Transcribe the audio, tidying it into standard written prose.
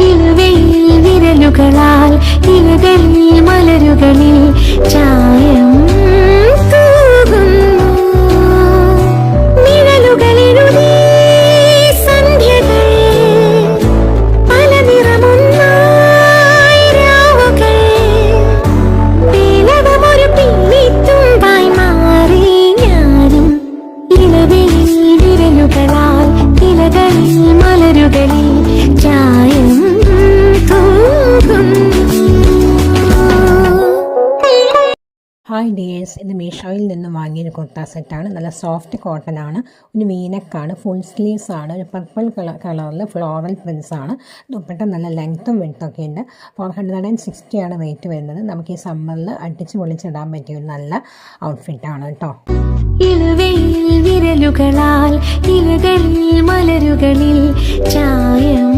ഇലുവയിൽ വിരലുകളാൽ ഇലകളിൽ മലരുകളിൽ ചായം തൂകുന്നു. നിഴലുകളിലുടേ സന്ധ്യകൾ പല നിറമൊന്നായി രാവുകൾ പേലവമൊരു പിന്നിത്തുമ്പായി മാറി ഞാനും ഇലവയിൽ വിരലുകളാൽ ഇലകളിൽ മലരുകളിൽ ചായം തൂകുന്നു. ഹായ് ഡിയേഴ്സ്, ഇത് മീഷോയിൽ നിന്നും വാങ്ങിയൊരു കുർത്ത സെറ്റാണ്. നല്ല സോഫ്റ്റ് കോട്ടൺ ആണ്, ഒരു വീനക്കാണ്, ഫുൾ സ്ലീവ്സ് ആണ്, ഒരു പർപ്പിൾ കളറിൽ ഫ്ലോറൽ പ്രിൻസ് ആണ്. ദുപ്പട്ട നല്ല ലെങ്ത്തും വിഡ്ത്തൊക്കെ ഉണ്ട്. 460 ആണ് റേറ്റ് വരുന്നത്. നമുക്ക് ഈ സമ്മറിൽ അടിച്ച് പൊളിച്ചിടാൻ പറ്റിയ ഒരു നല്ല ഔട്ട്ഫിറ്റാണ് കേട്ടോ. ഇലുവയിൽ വിരലുകളാൽ ഇലകളിൽ മലരുകളിൽ ചായം